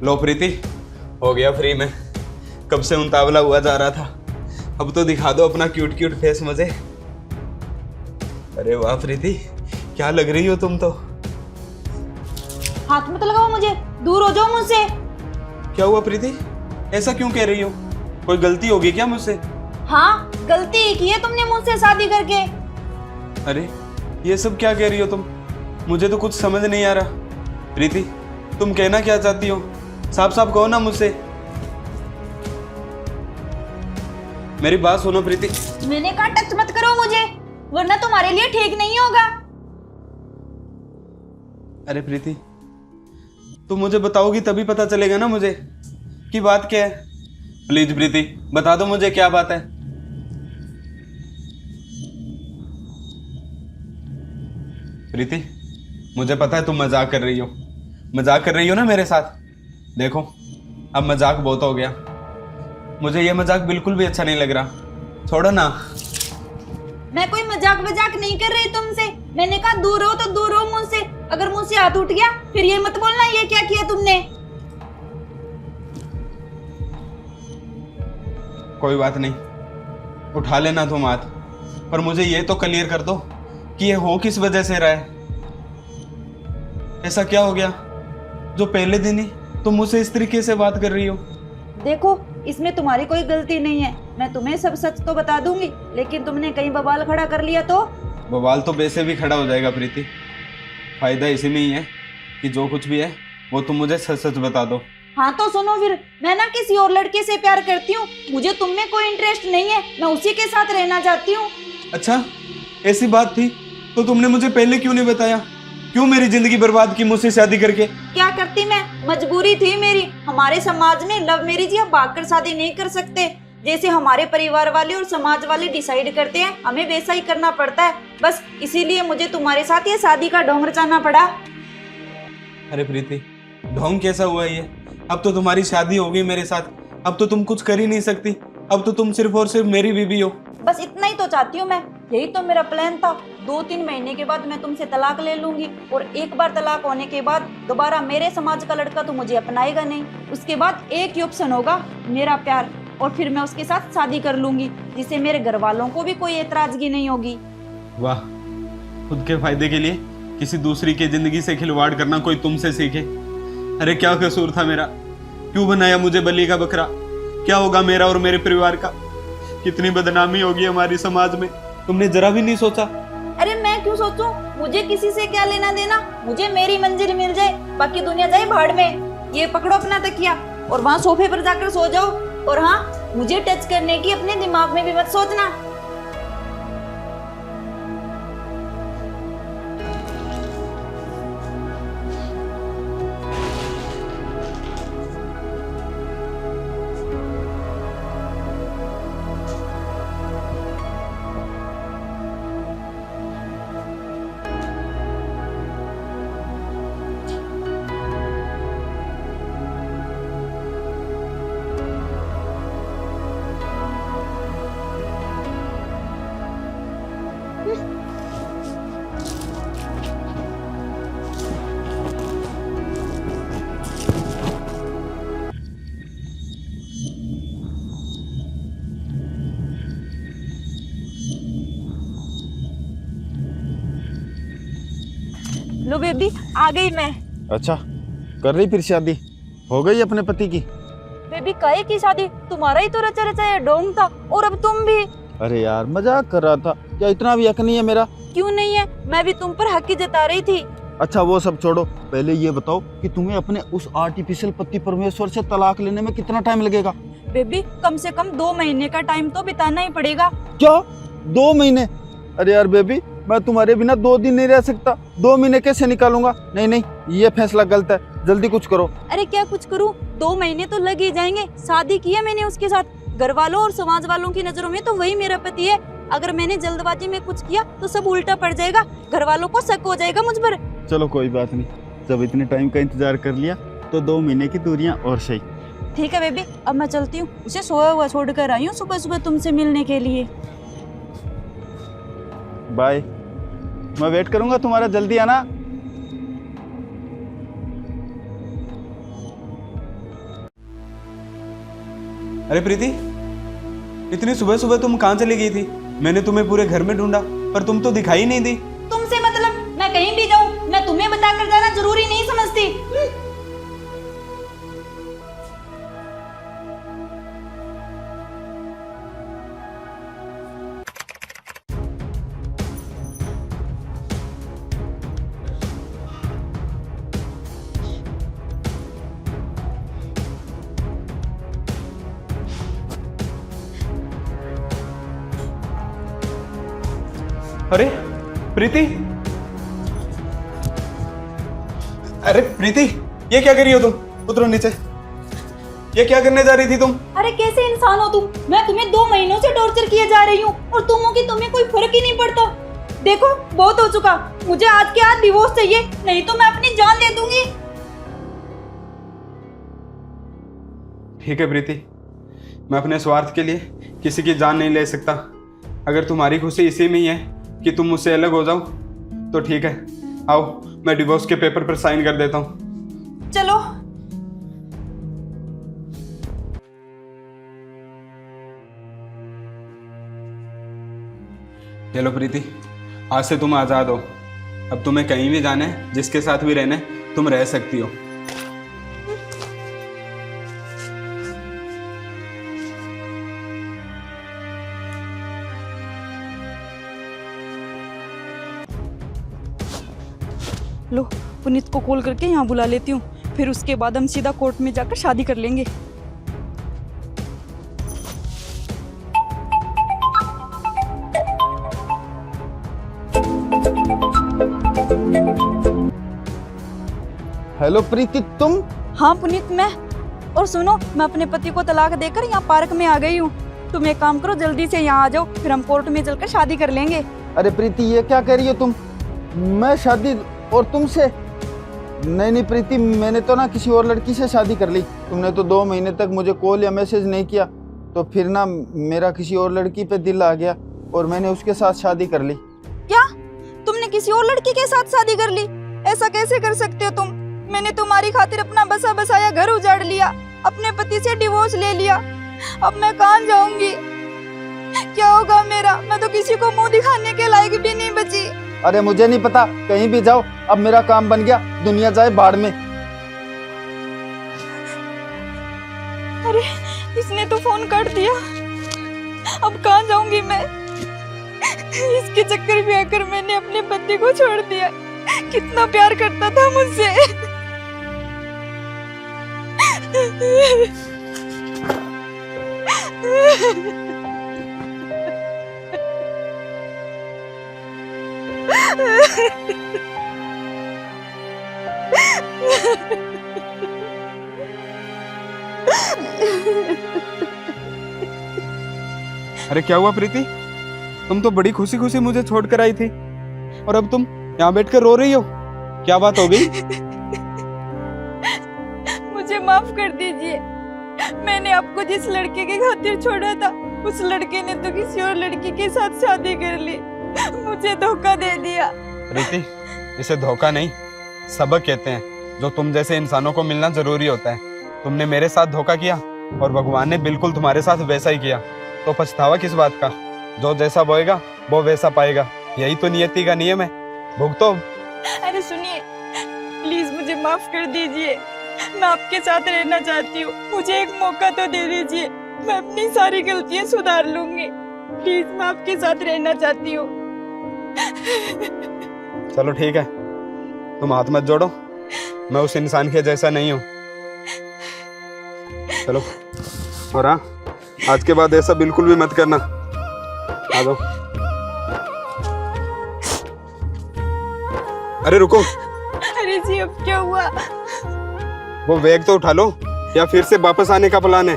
लो प्रीति, हो गया फ्री में। कब से उतावला हुआ जा रहा था, अब तो दिखा दो अपना क्यूट क्यूट फेस मुझे। अरे वाह प्रीति, क्या लग रही हो तुम तो। हाथ मत लगाओ मुझे, दूर हो जाओ मुझसे। क्या हुआ प्रीति, ऐसा क्यों कह रही हो? कोई गलती होगी क्या मुझसे? हाँ, गलती ही की है तुमने मुझसे शादी करके। अरे ये सब क्या कह रही हो तुम? मुझे तो कुछ समझ नहीं आ रहा। प्रीति, तुम कहना क्या चाहती हो? साफ साफ कहो ना मुझसे। मेरी बात सुनो प्रीति। मैंने कहा टच मत करो मुझे, वरना तुम्हारे लिए ठीक नहीं होगा। अरे प्रीति, तुम मुझे बताओगी तभी पता चलेगा ना मुझे कि बात क्या है। प्लीज प्रीति, बता दो मुझे क्या बात है। प्रीति, मुझे पता है तुम मजाक कर रही हो, मजाक कर रही हो ना मेरे साथ। देखो, अब मजाक बहुत हो गया, मुझे ये मजाक बिल्कुल भी अच्छा नहीं लग रहा। छोड़ो ना। मैं कोई मजाक नहीं कर रही तुमसे। मैंने कहा दूर हो तो दूर हो मुझसे। अगर मुझसे हाथ उठ गया फिर ये मत बोलना ये क्या किया तुमने। कोई बात नहीं, उठा लेना तुम हाथ, पर मुझे ये तो क्लियर कर दो कि ये हो किस वजह से रहा है। ऐसा क्या हो गया जो पहले दिन ही तुम मुझसे इस तरीके से बात कर रही हो? देखो, इसमें तुम्हारी कोई गलती नहीं है। मैं तुम्हें सब सच तो बता दूंगी, लेकिन तुमने कहीं बवाल खड़ा कर लिया तो। बवाल तो वैसे भी खड़ा हो जाएगा प्रीति। फायदा इसी में ही है कि जो कुछ भी है वो तुम मुझे सच सच बता दो। हाँ तो सुनो फिर, मैं ना किसी और लड़के से प्यार करती हूँ। मुझे तुम में कोई इंटरेस्ट नहीं है, मैं उसी के साथ रहना चाहती हूँ। अच्छा, ऐसी बात थी तो तुमने मुझे पहले क्यों नहीं बताया? क्यों मेरी जिंदगी बर्बाद की मुझसे शादी करके? क्या करती मैं, मजबूरी थी मेरी। हमारे समाज में लव मैरिज या भागकर शादी नहीं कर सकते। जैसे हमारे परिवार वाले और समाज वाले डिसाइड करते हैं, हमें वैसा ही करना पड़ता है। बस इसीलिए मुझे तुम्हारे साथ ये शादी का ढोंग रचाना पड़ा। अरे प्रीति, ढोंग कैसा हुआ ये? अब तो तुम्हारी शादी हो गई मेरे साथ, अब तो तुम कुछ कर ही नहीं सकती। अब तो तुम सिर्फ और सिर्फ मेरी बीवी हो। बस इतना ही तो चाहती हूँ मैं, यही तो मेरा प्लान था। 2-3 महीने के बाद मैं तुमसे तलाक ले लूंगी, और एक बार तलाक होने के बाद दोबारा मेरे समाज का लड़का तो मुझे अपनाएगा नहीं। उसके बाद एक ही ऑप्शन होगा, मेरा प्यार, और फिर मैं उसके साथ शादी कर लूंगी, जिससे मेरे घर वालों को भी कोई एतराजगी नहीं होगी। वाह, खुद के फायदे के लिए किसी दूसरी की जिंदगी से खिलवाड़ करना कोई तुमसे सीखे। अरे क्या कसूर था मेरा? क्यों बनाया मुझे बलि का बकरा? क्या होगा मेरा और मेरे परिवार का? कितनी बदनामी होगी हमारी समाज में, तुमने जरा भी नहीं सोचा? अरे मैं क्यों सोचूं? मुझे किसी से क्या लेना देना। मुझे मेरी मंजिल मिल जाए, बाकी दुनिया जाए भाड़ में। ये पकड़ो अपना तकिया और वहाँ सोफे पर जाकर सो जाओ। और हाँ, मुझे टच करने की अपने दिमाग में भी मत सोचना। लो बेबी, आ गई मैं। अच्छा, कर रही फिर शादी? हो गई अपने पति की? बेबी, काहे की शादी? तुम्हारा ही तो रचा रचा ये ढोंग था, और अब तुम भी। अरे यार, मजाक कर रहा था। क्या इतना भी हक नहीं है मेरा? क्यों नहीं है? मैं भी तुम पर हक ही जता रही थी। अच्छा वो सब छोड़ो, पहले ये बताओ कि तुम्हें अपने उस आर्टिफिशियल पति परमेश्वर से तलाक लेने में कितना टाइम लगेगा? बेबी, कम से कम 2 महीने का टाइम तो बिताना ही पड़ेगा। क्या 2 महीने? अरे यार बेबी, मैं तुम्हारे बिना 2 दिन नहीं रह सकता। 2 महीने कैसे निकालूंगा? नहीं नहीं, ये फैसला गलत है, जल्दी कुछ करो। अरे क्या कुछ करूं? 2 महीने तो लग ही जाएंगे। शादी की है मैंने उसके साथ। घर वालों और समाज वालों की नजरों में तो वही मेरा पति है। अगर मैंने जल्दबाजी में कुछ किया तो सब उल्टा पड़ जाएगा, घर वालों को शक हो जाएगा मुझ पर। चलो कोई बात नहीं, जब इतने टाइम का इंतजार कर लिया तो 2 महीने की दूरियां और सही। ठीक है बेबी, अब मैं चलती हूँ। उसे सोया हुआ छोड़कर आई हूँ सुबह सुबह तुमसे मिलने के लिए। बाय, मैं वेट करूंगा तुम्हारा, जल्दी आना। अरे प्रीति, इतनी सुबह सुबह तुम कहाँ चली गई थी? मैंने तुम्हें पूरे घर में ढूंढा पर तुम तो दिखाई नहीं दी। तुमसे मतलब मैं कहीं भी जाऊं मैं तुम्हें बताकर जाना जरूरी नहीं समझती। अरे प्रीति, अरे प्रीति, ये क्या कर रही हो तुम? उतरो नीचे। ये क्या करने जा रही थी तुम? अरे कैसे इंसान हो तुम? मैं तुम्हें 2 महीनों से टॉर्चर किए जा रही हूँ और तुम हो कि तुम्हें कोई फर्क ही नहीं पड़ता। देखो बहुत हो चुका, मुझे आज के आज डिवोर्स चाहिए, नहीं तो मैं अपनी जान दे दूंगी। ठीक है प्रीति, मैं अपने स्वार्थ के लिए किसी की जान नहीं ले सकता। अगर तुम्हारी खुशी इसी में ही है कि तुम मुझसे अलग हो जाओ तो ठीक है, आओ मैं डिवोर्स के पेपर पर साइन कर देता हूँ। चलो। चलो प्रीति, आज से तुम आजाद हो। अब तुम्हें कहीं भी जाना है, जिसके साथ भी रहना है, तुम रह सकती हो। लो पुनीत को कॉल करके यहाँ बुला लेती हूँ, फिर उसके बाद हम सीधा कोर्ट में जाकर शादी कर लेंगे। हेलो प्रीति, तुम? हाँ पुनीत मैं। और सुनो, मैं अपने पति को तलाक देकर यहाँ पार्क में आ गई हूँ। तुम एक काम करो, जल्दी से यहाँ आ जाओ, फिर हम कोर्ट में चलकर शादी कर लेंगे। अरे प्रीति, ये क्या कह रही हो तुम? मैं शादी और तुमसे? नहीं नहीं प्रीति, मैंने तो ना किसी और लड़की से शादी कर ली। तुमने तो 2 महीने तक मुझे कॉल या मैसेज नहीं किया, तो फिर ना मेरा किसी और लड़की पे दिल आ गया और मैंने उसके साथ शादी कर ली। क्या? तुमने किसी और लड़की के साथ शादी कर ली? ऐसा कैसे कर सकते हो तुम? मैंने तुम्हारी खातिर अपना बसा बसाया घर उजाड़ लिया, अपने पति से डिवोर्स ले लिया। अब मैं कहाँ जाऊंगी? क्या होगा मेरा? मैं तो किसी को मुंह दिखाने के लायक भी नहीं बची। अरे मुझे नहीं पता, कहीं भी जाओ, अब मेरा काम बन गया, दुनिया जाए बाढ़ में। अरे इसने तो फोन काट दिया, अब कहाँ जाऊंगी मैं? इसके चक्कर में आकर मैंने अपने पति को छोड़ दिया। कितना प्यार करता था मुझसे। अरे क्या हुआ प्रीति? तुम तो बड़ी खुशी खुशी मुझे छोड़कर आई थी और अब तुम यहाँ बैठकर रो रही हो। क्या बात हो गई? मुझे माफ कर दीजिए। मैंने आपको जिस लड़के के खातिर छोड़ा था, उस लड़के ने तो किसी और लड़की के साथ शादी कर ली। मुझे धोखा दे दिया। प्रीति, इसे धोखा नहीं, सबक कहते हैं। जो तुम जैसे इंसानों को मिलना जरूरी होता है। तुमने मेरे साथ धोखा किया और भगवान ने बिल्कुल तुम्हारे साथ वैसा ही किया, तो पछतावा किस बात का? जो जैसा बोएगा वो वैसा पाएगा, यही तो नियति का नियम है। भुगतो। अरे सुनिए, प्लीज मुझे माफ कर दीजिए। मैं आपके साथ रहना चाहती हूँ, मुझे एक मौका तो दे दीजिए। मैं अपनी सारी गलतियाँ सुधार लूंगी। प्लीज, मैं आपके साथ रहना चाहती हूँ। चलो ठीक है, तुम हाथ मत जोड़ो, मैं उस इंसान के जैसा नहीं हूँ। चलो, और हाँ, आज के बाद ऐसा बिल्कुल भी मत करना। आ जाओ। अरे रुको। अरे जी, अब क्या हुआ? वो बैग तो उठा लो, या फिर से वापस आने का प्लान है?